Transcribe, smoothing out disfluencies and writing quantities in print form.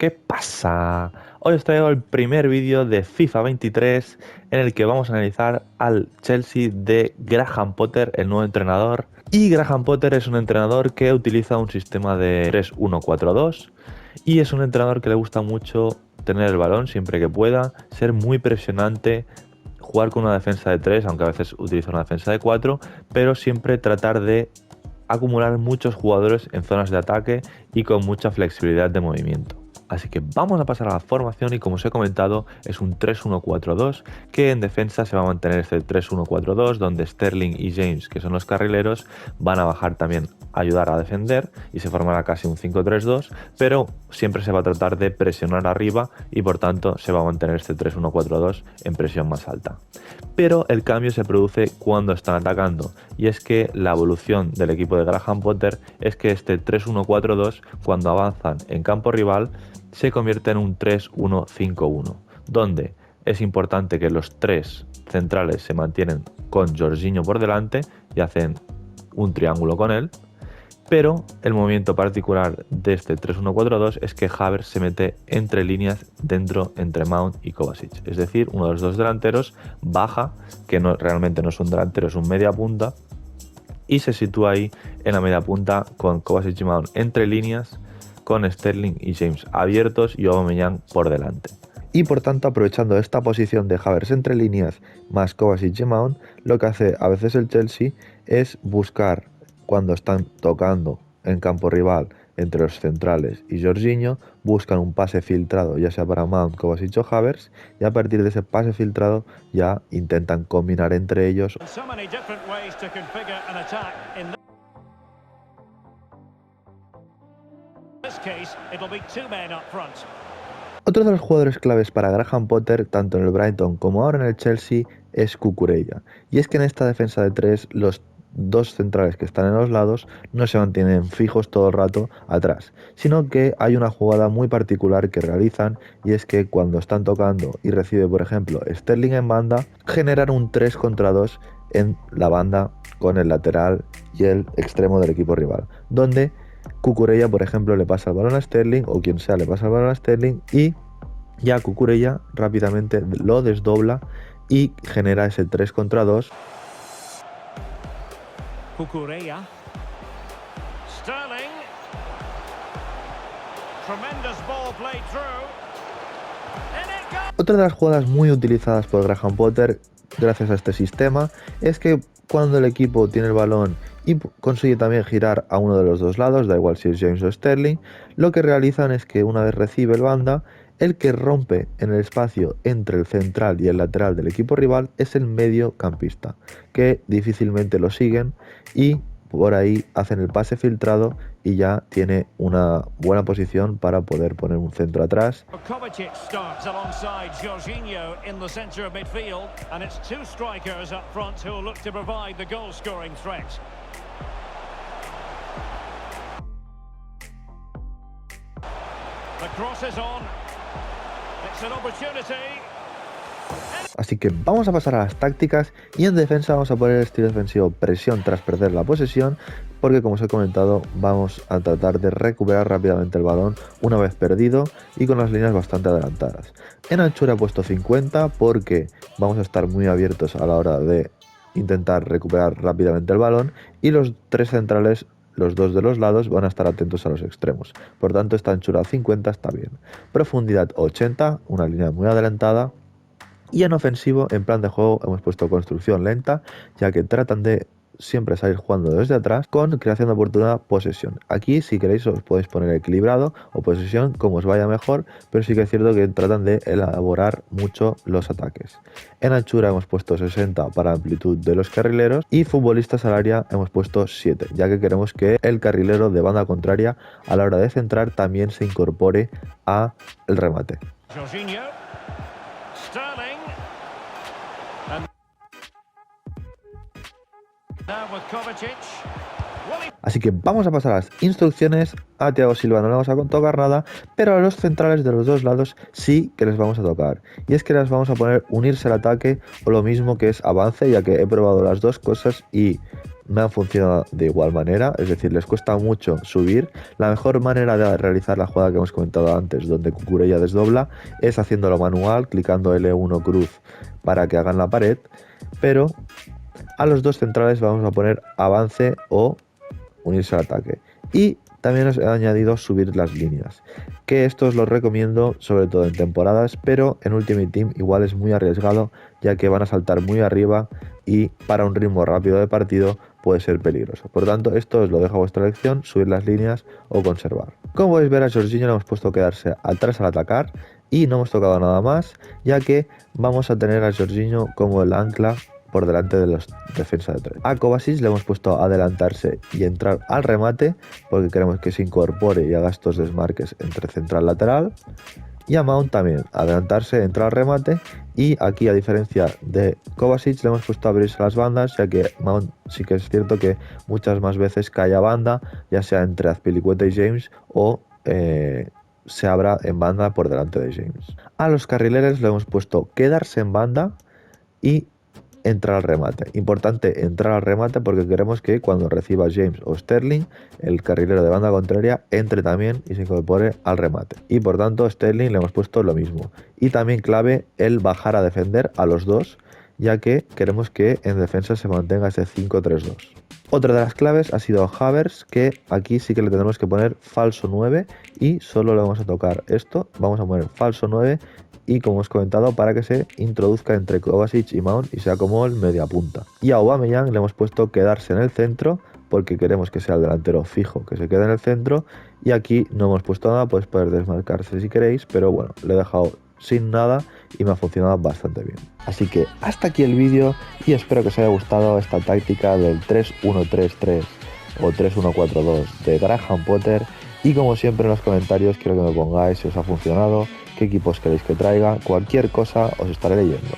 ¿Qué pasa? Hoy os traigo el primer vídeo de FIFA 23 en el que vamos a analizar al Chelsea de Graham Potter, el nuevo entrenador. Y Graham Potter es un entrenador que utiliza un sistema de 3-1-4-2 y es un entrenador que le gusta mucho tener el balón siempre que pueda, ser muy presionante, jugar con una defensa de 3, aunque a veces utiliza una defensa de 4, pero siempre tratar de acumular muchos jugadores en zonas de ataque y con mucha flexibilidad de movimiento. Así que vamos a pasar a la formación y, como os he comentado, es un 3-1-4-2 que en defensa se va a mantener este 3-1-4-2 donde Sterling y James, que son los carrileros, van a bajar también a ayudar a defender y se formará casi un 5-3-2, pero siempre se va a tratar de presionar arriba y por tanto se va a mantener este 3-1-4-2 en presión más alta. Pero el cambio se produce cuando están atacando, y es que la evolución del equipo de Graham Potter es que este 3-1-4-2, cuando avanzan en campo rival, se convierte en un 3-1-5-1, donde es importante que los tres centrales se mantienen con Jorginho por delante y hacen un triángulo con él, pero el movimiento particular de este 3-1-4-2 es que Havertz se mete entre líneas dentro entre Mount y Kovacic, es decir, uno de los dos delanteros baja, que realmente no es un delantero, es un media punta, y se sitúa ahí en la media punta con Kovacic y Mount entre líneas, con Sterling y James abiertos y Aubameyang por delante. Y por tanto, aprovechando esta posición de Havertz entre líneas más Kovacic y Mount, lo que hace a veces el Chelsea es buscar, cuando están tocando en campo rival entre los centrales y Jorginho, buscan un pase filtrado, ya sea para Mount, Kovacic o Havertz, y a partir de ese pase filtrado ya intentan combinar entre ellos. Otro de los jugadores claves para Graham Potter, tanto en el Brighton como ahora en el Chelsea, es Cucurella. Y es que en esta defensa de 3, los dos centrales que están en los lados no se mantienen fijos todo el rato atrás, sino que hay una jugada muy particular que realizan, y es que cuando están tocando y recibe, por ejemplo, Sterling en banda, generan un 3 contra 2 en la banda con el lateral y el extremo del equipo rival, donde Cucurella, por ejemplo, le pasa el balón a Sterling, o quien sea le pasa el balón a Sterling, y ya Cucurella rápidamente lo desdobla y genera ese 3 contra 2. Cucurella. Sterling. Tremendous ball played through. Otra de las jugadas muy utilizadas por Graham Potter gracias a este sistema es que cuando el equipo tiene el balón y consigue también girar a uno de los dos lados, da igual si es James o Sterling, lo que realizan es que una vez recibe el banda, el que rompe en el espacio entre el central y el lateral del equipo rival es el mediocampista, que difícilmente lo siguen y por ahí hacen el pase filtrado y ya tiene una buena posición para poder poner un centro atrás. Kovacic starts alongside Jorginho in the center of midfield, and it's two strikers up front who will look to provide the goal-scoring threat. The cross is on. It's an opportunity. Así que vamos a pasar a las tácticas, y en defensa vamos a poner el estilo defensivo presión tras perder la posesión, porque como os he comentado vamos a tratar de recuperar rápidamente el balón una vez perdido y con las líneas bastante adelantadas. En anchura he puesto 50 porque vamos a estar muy abiertos a la hora de intentar recuperar rápidamente el balón, y los tres centrales, los dos de los lados, van a estar atentos a los extremos. Por tanto, esta anchura 50 está bien. Profundidad 80, una línea muy adelantada. Y en ofensivo, en plan de juego, hemos puesto construcción lenta, ya que tratan de siempre salir jugando desde atrás con creación de oportunidad, posesión. Aquí, si queréis, os podéis poner equilibrado o posesión, como os vaya mejor, pero sí que es cierto que tratan de elaborar mucho los ataques. En anchura hemos puesto 60 para amplitud de los carrileros, y futbolistas al área hemos puesto 7, ya que queremos que el carrilero de banda contraria a la hora de centrar también se incorpore al remate. Jorginho. Sterling. Así que vamos a pasar a las instrucciones. A Thiago Silva no le vamos a tocar nada, pero a los centrales de los dos lados sí que les vamos a tocar. Y es que les vamos a poner unirse al ataque, o lo mismo que es avance, ya que he probado las dos cosas y me han funcionado de igual manera, es decir, les cuesta mucho subir. La mejor manera de realizar la jugada que hemos comentado antes, donde Cucurella desdobla, es haciéndolo manual, clicando L1 cruz para que hagan la pared, pero a los dos centrales vamos a poner avance o unirse al ataque. Y también os he añadido subir las líneas, que esto os lo recomiendo sobre todo en temporadas, pero en Ultimate Team igual es muy arriesgado, ya que van a saltar muy arriba y para un ritmo rápido de partido puede ser peligroso. Por tanto, esto os lo dejo a vuestra elección, subir las líneas o conservar. Como podéis ver, a Jorginho le hemos puesto quedarse atrás al atacar y no hemos tocado nada más, ya que vamos a tener a Jorginho como el ancla por delante de los defensas de 3. A Kovacic le hemos puesto a adelantarse y entrar al remate, porque queremos que se incorpore y haga estos desmarques entre central y lateral. Y a Mount también, adelantarse, entrar al remate. Y aquí, a diferencia de Kovacic, le hemos puesto a abrirse las bandas, ya que Mount sí que es cierto que muchas más veces cae a banda, ya sea entre Azpilicueta y James o se abra en banda por delante de James. A los carrileros le hemos puesto quedarse en banda y entrar al remate. Importante entrar al remate porque queremos que cuando reciba James o Sterling, el carrilero de banda contraria entre también y se incorpore al remate. Y por tanto, Sterling le hemos puesto lo mismo. Y también clave el bajar a defender a los dos, ya que queremos que en defensa se mantenga ese 5-3-2. Otra de las claves ha sido Havertz, que aquí sí que le tenemos que poner falso 9 y solo le vamos a tocar esto. Vamos a poner falso 9 y, como os he comentado, para que se introduzca entre Kovacic y Mount y sea como el media punta. Y a Aubameyang le hemos puesto quedarse en el centro porque queremos que sea el delantero fijo, que se quede en el centro. Y aquí no hemos puesto nada, podéis poder desmarcarse si queréis, pero bueno, le he dejado sin nada y me ha funcionado bastante bien. Así que hasta aquí el vídeo y espero que os haya gustado esta táctica del 3-1-3-3 o 3-1-4-2 de Graham Potter. Y como siempre en los comentarios quiero que me pongáis si os ha funcionado, qué equipos queréis que traiga, cualquier cosa os estaré leyendo.